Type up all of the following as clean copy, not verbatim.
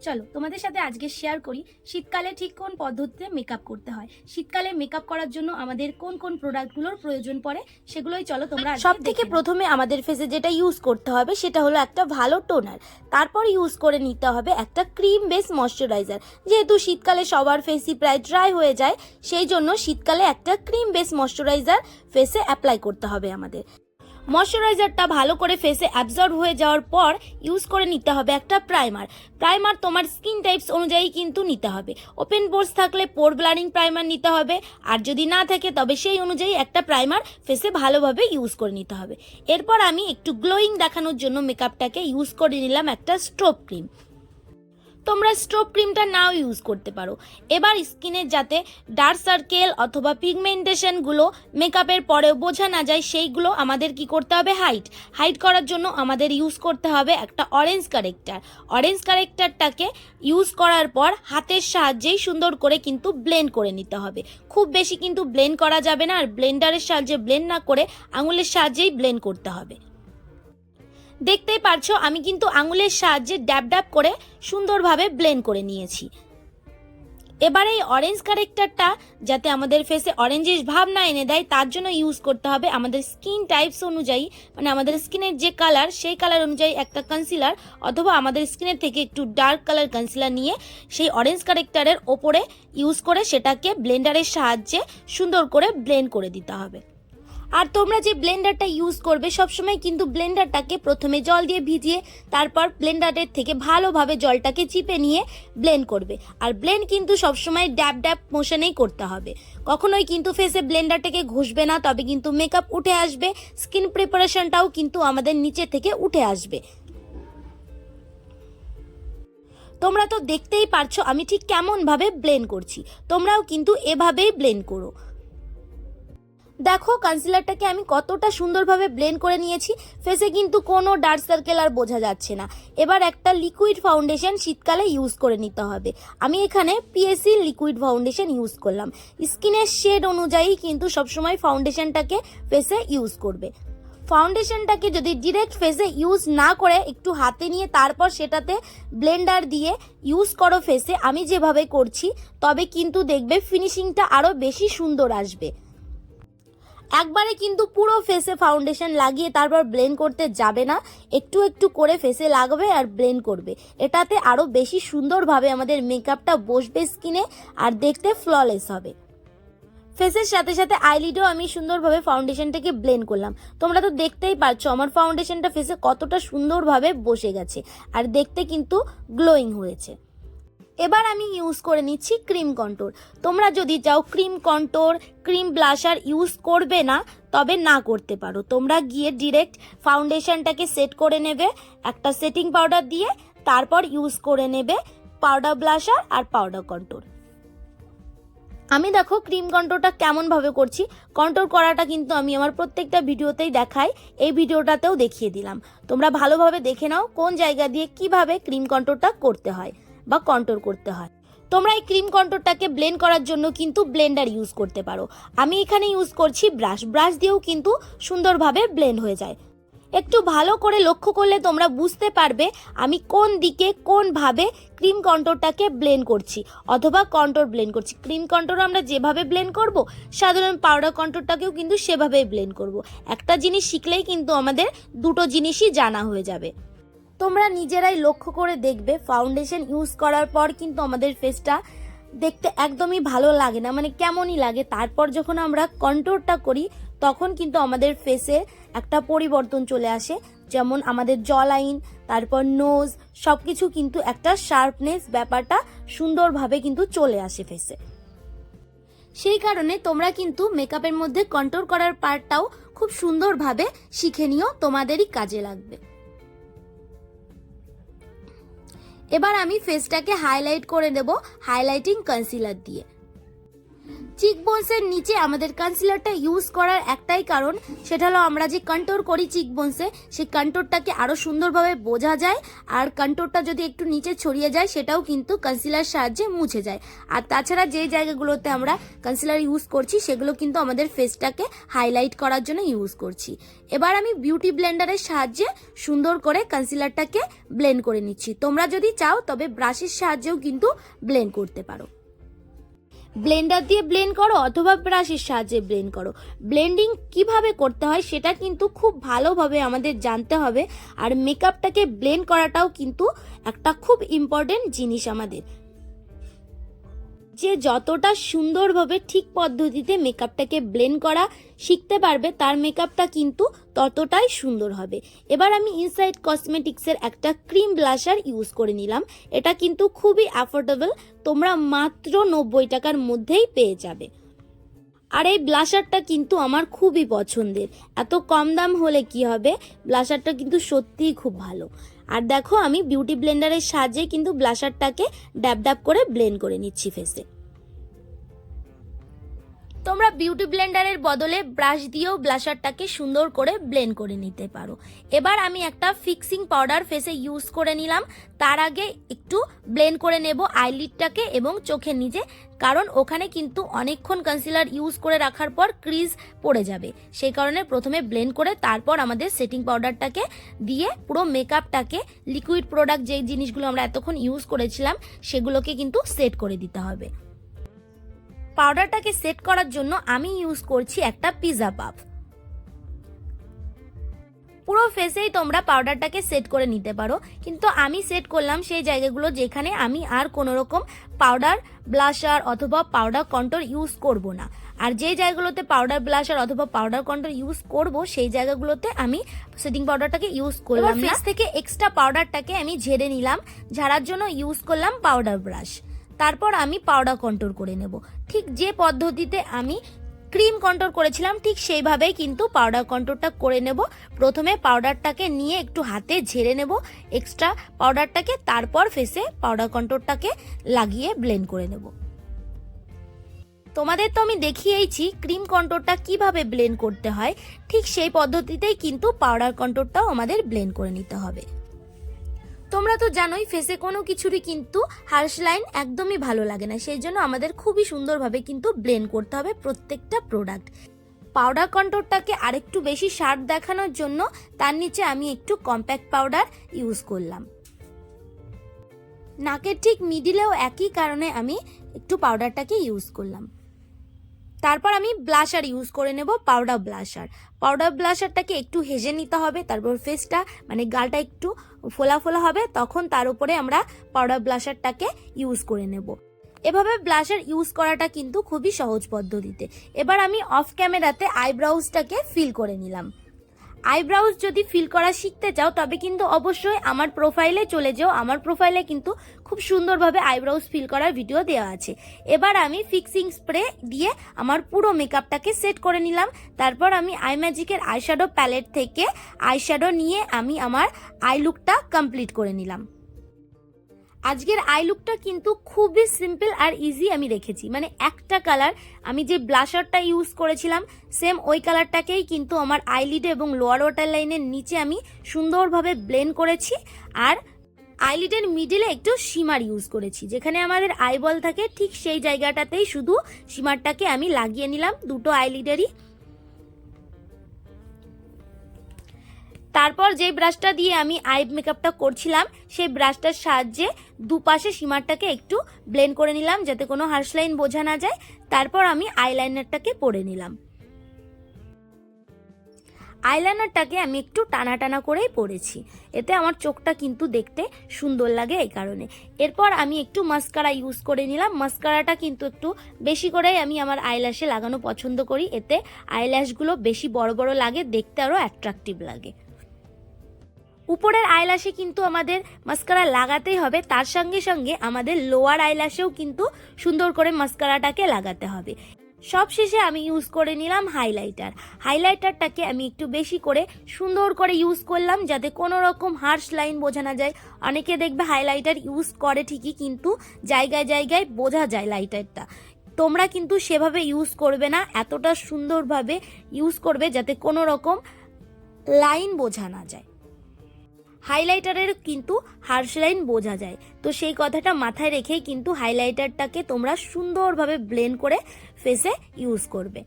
চলো তোমাদের সাথে আজকে শেয়ার করি শীতকালে ঠিক কোন পদ্ধতিতে মেকআপ করতে হয়। শীতকালে মেকআপ করার জন্য আমাদের কোন কোন প্রোডাক্টগুলোর প্রয়োজন পড়ে সেগুলোই চলো তোমরা সব থেকে প্রথমে আমাদের ফেসে যেটা ইউজ করতে হবে সেটা হলো একটা ভালো টোনার। তারপর ইউজ করে নিতে হবে একটা ক্রিম বেস ময়শ্চারাইজার। যেহেতু শীতকালে সবার ফেসই প্রায় ড্রাই হয়ে যায়, সেই জন্য শীতকালে একটা ক্রিম বেস ময়শ্চারাইজার ফেসে অ্যাপ্লাই করতে হবে আমাদের। ময়শ্চারাইজারটা ভালো করে ফেসে অ্যাবজর্ব হয়ে যাওয়ার পর ইউজ করে নিতে হবে একটা প্রাইমার তোমার স্কিন টাইপস অনুযায়ী কিন্তু নিতে হবে। ওপেন পোর্স থাকলে পোর ব্লারিং প্রাইমার নিতে হবে, আর যদি না থাকে তবে সেই অনুযায়ী একটা প্রাইমার ফেসে ভালোভাবে ইউজ করে নিতে হবে। এরপর আমি একটু গ্লোয়িং দেখানোর জন্য মেকআপটাকে ইউজ করে নিলাম একটা স্ট্রোব ক্রিম। তোমরা স্ট্রোব ক্রিমটা নাও ইউজ করতে পারো। এবার স্কিনের যাতে ডার্ক সার্কেল অথবা পিগমেন্টেশনগুলো মেকআপের পরেও বোঝা না যায়, সেইগুলো আমাদের কি করতে হবে, হাইড করার জন্য আমাদের ইউজ করতে হবে একটা অরেঞ্জ কারেক্টারটাকে ইউজ করার পর হাতের সাহায্যেই সুন্দর করে কিন্তু ব্লেন্ড করে নিতে হবে। খুব বেশি কিন্তু ব্লেন্ড করা যাবে না, আর ব্লেন্ডারের সাহায্যে ব্লেন্ড না করে আঙুলের সাহায্যেই ব্লেন্ড করতে হবে। দেখতেই পারছো আমি কিন্তু আঙুলের সাহায্যে ড্যাব করে সুন্দরভাবে ব্লেন্ড করে নিয়েছি। এবার এই অরেঞ্জ কারেক্টারটা যাতে আমাদের ফেসে অরেঞ্জিশ ভাব না এনে দেয়, তার জন্য ইউজ করতে হবে আমাদের স্কিন টাইপস অনুযায়ী, মানে আমাদের স্কিনের যে কালার সেই কালার অনুযায়ী একটা কনসিলার অথবা আমাদের স্কিনের থেকে একটু ডার্ক কালার কনসিলার নিয়ে সেই অরেঞ্জ কারেক্টারের ওপরে ইউজ করে সেটাকে ব্লেন্ডারের সাহায্যে সুন্দর করে ব্লেন্ড করে দিতে হবে। আর তোমরা যে ব্লেন্ডারটা ইউজ করবে সবসময় কিন্তু ব্লেন্ডারটাকে প্রথমে জল দিয়ে ভিজিয়ে তারপর ব্লেন্ডারের থেকে ভালোভাবে জলটাকে চিপে নিয়ে ব্লেন্ড করবে। আর ব্লেন্ড কিন্তু সবসময় ড্যাব মোশনেই করতে হবে, কখনোই কিন্তু ফেসে ব্লেন্ডারটাকে ঘষবে না, তবে কিন্তু মেকআপ উঠে আসবে, স্কিন প্রিপারেশনটাও কিন্তু আমাদের নিচে থেকে উঠে আসবে। তোমরা তো দেখতেই পারছো আমি ঠিক কেমনভাবে ব্লেন্ড করছি, তোমরাও কিন্তু এভাবেই ব্লেন্ড করো। দেখো কনসিলারটাকে আমি কতটা সুন্দরভাবে ব্লেন্ড করে নিয়েছি, ফেসে কিন্তু কোনো ডার্ক সার্কেল আর বোঝা যাচ্ছে না। এবার একটা লিকুইড ফাউন্ডেশন শীতকালে ইউজ করে নিতে হবে। আমি এখানে পিএসসি লিকুইড ফাউন্ডেশন ইউজ করলাম। স্কিনের শেড অনুযায়ী কিন্তু সবসময় ফাউন্ডেশনটাকে ফেসে ইউজ করবে। ফাউন্ডেশনটাকে যদি ডিরেক্ট ফেসে ইউজ না করে একটু হাতে নিয়ে তারপর সেটাতে ব্লেন্ডার দিয়ে ইউজ করো ফেসে, আমি যেভাবে করছি, তবে কিন্তু দেখবে ফিনিশিংটা আরও বেশি সুন্দর আসবে। একবারে কিন্তু পুরো ফেসে ফাউন্ডেশন লাগিয়ে তারপর ব্লেন্ড করতে যাবে না, একটু একটু করে ফেসে লাগবে আর ব্লেন্ড করবে। এটাতে আরও বেশি সুন্দরভাবে আমাদের মেকআপটা বসবে স্কিনে আর দেখতে ফ্ললেস হবে। ফেসের সাথে সাথে আইলিডেও আমি সুন্দরভাবে ফাউন্ডেশনটাকে ব্লেন্ড করলাম। তোমরা তো দেখতেই পারছো আমার ফাউন্ডেশনটা ফেসে কতটা সুন্দরভাবে বসে গেছে আর দেখতে কিন্তু গ্লোয়িং হয়েছে। এবার আমি ইউজ করে নিচ্ছি ক্রিম কন্ট্যুর। তোমরা যদি চাও cream contour, cream blusher use করবে না, তবে না করতে পারো। তোমরা গিয়ে ডিরেক্ট ফাউন্ডেশনটাকে সেট করে নেবে একটা সেটিং পাউডার দিয়ে, তারপর ইউজ করে নেবে পাউডার ব্লাশার আর পাউডার কন্ট্যুর। আমি দেখো ক্রিম কন্ট্যুরটা কেমনভাবে করছি, কন্ট্যুর করাটা কিন্তু আমি আমার প্রত্যেকটা ভিডিওতেই দেখাই, এই ভিডিওটাতেও দেখিয়ে দিলাম। তোমরা ভালোভাবে দেখে নাও কোন জায়গা দিয়ে কিভাবে ক্রিম কন্ট্যুরটা করতে হয় বা কন্ট্যুর করতে হয়। তোমরা এই ক্রিম কন্ট্যুরটাকে ব্লেন্ড করার জন্য কিন্তু ব্লেন্ডার ইউজ করতে পারো। আমি এখানে ইউজ করছি ব্রাশ দিয়েও কিন্তু সুন্দরভাবে ব্লেন্ড হয়ে যায়। একটু ভালো করে লক্ষ্য করলে তোমরা বুঝতে পারবে আমি কোন দিকে কোনভাবে ক্রিম কন্ট্যুরটাকে ব্লেন্ড করছি অথবা কন্ট্যুর ব্লেন্ড করছি। ক্রিম কন্ট্যুর আমরা যেভাবে ব্লেন্ড করব, সাধারণ পাউডার কন্ট্যুরটাকেও কিন্তু সেভাবেই ব্লেন্ড করব। একটা জিনিস শিখলেই কিন্তু আমাদের দুটো জিনিসই জানা হয়ে যাবে। তোমরা নিজেরাই লক্ষ্য করে দেখবে ফাউন্ডেশন ইউজ করার পর কিন্তু আমাদের ফেসটা দেখতে একদমই ভালো লাগে না, মানে কেমনই লাগে। তারপর যখন আমরা কন্ট্যুরটা করি তখন কিন্তু আমাদের ফেসে একটা পরিবর্তন চলে আসে, যেমন আমাদের জ লাইন, তারপর নোজ, সব কিছু কিন্তু একটা শার্পনেস ব্যাপারটা সুন্দরভাবে কিন্তু চলে আসে ফেসে। সেই কারণে তোমরা কিন্তু মেকআপের মধ্যে কন্ট্যুর করার পার্টটাও খুব সুন্দরভাবে শিখে নিও, তোমাদেরই কাজে লাগবে। এবার আমি ফেসটাকে হাইলাইট করে দেব হাইলাইটিং কনসিলার দিয়ে। চিকবোনসের নিচে আমাদের কনসিলারটা ইউজ করার একটাই কারণ, সেটা হলো আমরা যে কন্ট্রোল করি চিকবোনসে, সেই কন্ট্রোলটাকে আরো সুন্দরভাবে বোঝা যায়। আর কন্ট্রোলটা যদি একটু নিচে ছড়িয়ে যায় সেটাও কিন্তু কনসিলার সাহায্যে মুছে যায়। আর তাছাড়া যে জায়গাগুলোতে আমরা কনসিলার ইউজ করছি সেগুলো কিন্তু আমাদের ফেসটাকে হাইলাইট করার জন্য ইউজ করছি। এবার আমি বিউটি ব্লেন্ডারের সাহায্যে সুন্দর করে কনসিলারটাকে ব্লেন্ড করে নিচ্ছি। তোমরা যদি চাও তবে ব্রাশের সাহায্যেও কিন্তু ব্লেন্ড করতে পারো। ব্লেন্ডার দিয়ে ব্লেন্ড করো অথবা ব্রাশের সাহায্যে ব্লেন্ড করো। ব্লেন্ডিং কিভাবে করতে হয় সেটা কিন্তু খুব ভালোভাবে আমাদের জানতে হবে। আর মেকআপটাকে ব্লেন্ড করাটাও কিন্তু একটা খুব ইম্পর্টেন্ট জিনিস আমাদের। যে যতটা সুন্দরভাবে ঠিক পদ্ধতিতে মেকআপটাকে ব্লেন্ড করা শিখতে পারবে তার মেকআপটা কিন্তু ততটাই সুন্দর হবে। এবার আমি ইনসাইড কসমেটিক্সের একটা ক্রিম ব্লাশার ইউজ করে নিলাম। এটা কিন্তু খুবই অ্যাফোর্ডেবল, তোমরা মাত্র 90 টাকার মধ্যেই পেয়ে যাবে। আর এই ব্লাশারটা কিন্তু আমার খুবই পছন্দের। এত কম দাম হলে কি হবে, ব্লাশারটা কিন্তু সত্যিই খুব ভালো। আর দেখো আমি বিউটি ব্লেন্ডারের সাহায্যে কিন্তু ব্লাশারটাকে ড্যাব ড্যাব করে ব্লেন্ড করে নিচ্ছি ফেসে। তোমরা বিউটি ব্লেন্ডারের বদলে ব্রাশ দিয়েও ব্লাশারটাকে সুন্দর করে ব্লেন্ড করে নিতে পারো। এবার আমি একটা ফিক্সিং পাউডার ফেসে ইউজ করে নিলাম। তার আগে একটু ব্লেন্ড করে নেব আইলিডটাকে এবং চোখের নিচে, কারণ ওখানে কিন্তু অনেকক্ষণ কনসিলার ইউজ করে রাখার পর ক্রিজ পড়ে যাবে। সেই কারণে প্রথমে ব্লেন্ড করে তারপর আমাদের সেটিং পাউডারটাকে দিয়ে পুরো মেকআপটাকে, লিকুইড প্রোডাক্ট যে জিনিসগুলো আমরা এতক্ষণ ইউজ করেছিলাম সেগুলোকে কিন্তু সেট করে দিতে হবে। পাউডারটাকে সেট করার জন্য আমি ইউজ করছি একটা পিৎজা পাফ। পুরো ফেসেই তোমরা পাউডারটাকে সেট করে নিতে পারো, কিন্তু আমি সেট করলাম সেই জায়গাগুলো যেখানে আমি আর কোনো রকম পাউডার ব্লাশার অথবা পাউডার কন্ট্রোল ইউজ করব না। আর যে জায়গাগুলোতে পাউডার ব্লাশার অথবা পাউডার কন্ট্রোল ইউজ করব সেই জায়গাগুলোতে আমি সেটিং পাউডারটাকে ইউজ করলাম না। ফেস থেকে এক্সট্রা পাউডারটাকে আমি ঝেড়ে নিলাম, ঝাড়ার জন্য ইউজ করলাম পাউডার ব্রাশ। তারপর আমি পাউডার কন্ট্রোল করে নেব। ঠিক যে পদ্ধতিতে আমি ক্রিম কন্ট্রোল করেছিলাম ঠিক সেইভাবেই কিন্তু পাউডার কন্ট্রোলটা করে নেব। প্রথমে পাউডারটাকে নিয়ে একটু হাতে ঝেড়ে নেব এক্সট্রা পাউডারটাকে, তারপর ফেসে পাউডার কন্ট্রোলটাকে লাগিয়ে ব্লেন্ড করে নেব। তোমাদের তো আমি দেখিয়েইছি ক্রিম কন্ট্রোলটা কিভাবে ব্লেন্ড করতে হয়, ঠিক সেই পদ্ধতিতেই কিন্তু পাউডার কন্ট্রোলটাও আমাদের ব্লেন্ড করে নিতে হবে। তোমরা তো জানোই ফেসে কোনো কিছুরই কিন্তু হার্শ লাইন একদমই ভালো লাগে না, সেই জন্য আমাদের খুবই সুন্দরভাবে কিন্তু ব্লেন্ড করতে হবে প্রত্যেকটা প্রোডাক্ট। পাউডার কন্ট্রোলটাকে আরেকটু বেশি শার্প দেখানোর জন্য তার নিচে আমি একটু কম্প্যাক্ট পাউডার ইউজ করলাম। নাকের ঠিক মিডিলেও একই কারণে আমি একটু পাউডারটাকে ইউজ করলাম। তারপর আমি ব্লাশার ইউজ করে নেব, পাউডার ব্লাশার। পাউডার ব্লাশারটাকে একটু হেজে নিতে হবে, তারপর ফেসটা মানে গালটা একটু ফোলা ফোলা হবে, তখন তার উপরে আমরা পাউডার ব্লাশারটাকে ইউজ করে নেব। এভাবে ব্লাশার ইউজ করাটা কিন্তু খুবই সহজ পদ্ধতিতে। এবার আমি অফ ক্যামেরাতে আইব্রাউজটাকে ফিল করে নিলাম। আইব্রাউজ যদি ফিল করা শিখতে চাও তবে কিন্তু অবশ্যই আমার প্রোফাইলে চলে যাও। আমার প্রোফাইলে কিন্তু খুব সুন্দরভাবে আইব্রাউজ ফিল করার ভিডিও দেওয়া আছে। এবার আমি ফিক্সিং স্প্রে দিয়ে আমার পুরো মেকআপটাকে সেট করে নিলাম। তারপর আমি আই ম্যাজিকের আইশ্যাডো প্যালেট থেকে আইশ্যাডো নিয়ে আমি আমার আই লুকটা কমপ্লিট করে নিলাম। আজকের আই লুকটা কিন্তু খুবই সিম্পল আর ইজি আমি রেখেছি, মানে একটা কালার আমি যে ব্লাশারটা ইউজ করেছিলাম সেম ওই কালারটাকেই কিন্তু আমার আইলিডে এবং লোয়ার ওয়াটার লাইনের নিচে আমি সুন্দরভাবে ব্লেন্ড করেছি। আর আইলিডের মিডিলে একটু শিমার ইউজ করেছি, যেখানে আমাদের আইবল থাকে ঠিক সেই জায়গাটাতেই শুধু শিমারটাকে আমি লাগিয়ে নিলাম দুটো আইলিডেরই। তারপর যে ব্রাশটা দিয়ে আমি আই মেকআপটা করছিলাম সেই ব্রাশটার সাহায্যে দুপাশে শিমারটাকে একটু ব্লেন্ড করে নিলাম যাতে কোনো হার্শ লাইন বোঝা না যায়। তারপর আমি আইলাইনারটাকে পরে নিলাম। আইলাইনারটাকে আমি একটু টানা টানা করেই পরেছি, এতে আমার চোখটা কিন্তু দেখতে সুন্দর লাগে এই কারণে। এরপর আমি একটু মাস্কারা ইউজ করে নিলাম। মাস্কারাটা কিন্তু একটু বেশি করেই আমি আমার আইল্যাশে লাগানো পছন্দ করি, এতে আইল্যাশগুলো বেশি বড় বড় লাগে, দেখতে আরও অ্যাট্রাকটিভ লাগে। উপরের আইল্যাশে কিন্তু আমাদের মাস্কারা লাগাতেই হবে, তার সঙ্গে সঙ্গে আমাদের লোয়ার আইল্যাশেও কিন্তু সুন্দর করে মাস্কারাটাকে লাগাতে হবে। সবশেষে আমি ইউজ করে নিলাম হাইলাইটার। হাইলাইটারটাকে আমি একটু বেশি করে সুন্দর করে ইউজ করলাম যাতে কোনো রকম হার্শ লাইন বোঝা না যায়। অনেকে দেখবে হাইলাইটার ইউজ করে ঠিকই কিন্তু জায়গায় জায়গায় বোঝা যায় লাইটারটা, তোমরা কিন্তু সেভাবে ইউজ করবে না, এতটা সুন্দরভাবে ইউজ করবে যাতে কোনো রকম লাইন বোঝা না যায়। হাইলাইটারের কিন্তু হার্শ লাইন বোঝা যায়, তো সেই কথাটা মাথায় রেখেই কিন্তু হাইলাইটারটাকে তোমরা সুন্দরভাবে ব্লেন্ড করে ফেসে ইউজ করবে।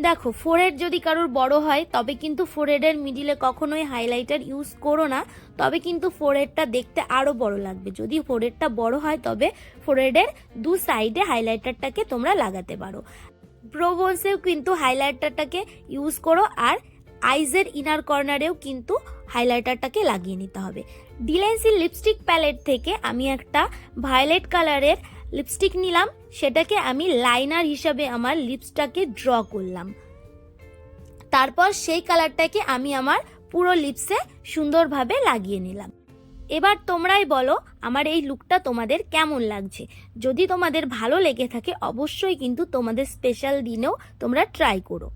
দেখো, ফোরহেড যদি কারোর বড় হয় তবে কিন্তু ফোরহেডের মিডিলে কখনোই হাইলাইটার ইউজ করো না, তবে কিন্তু ফোরহেডটা দেখতে আরও বড় লাগবে। যদি ফোরহেডটা বড় হয় তবে ফোরহেডের দু সাইডে হাইলাইটারটাকে তোমরা লাগাতে পারো। ব্রো বোনসেও কিন্তু হাইলাইটারটাকে ইউজ করো, আর আইজের ইনার কর্নারেও কিন্তু হাইলাইটারটাকে লাগিয়ে নিতে হবে। ডিলেন্সি লিপস্টিক প্যালেট থেকে আমি একটা ভায়োলেট কালারের লিপস্টিক নিলাম, সেটাকে আমি লাইনার হিসাবে আমার লিপসটাকে ড্র করলাম। তারপর সেই কালারটাকে আমি আমার পুরো লিপসে সুন্দরভাবে লাগিয়ে নিলাম। এবার তোমরাই বলো আমার এই লুকটা তোমাদের কেমন লাগছে। যদি তোমাদের ভালো লেগে থাকে অবশ্যই কিন্তু তোমাদের স্পেশাল দিনেও তোমরা ট্রাই করো।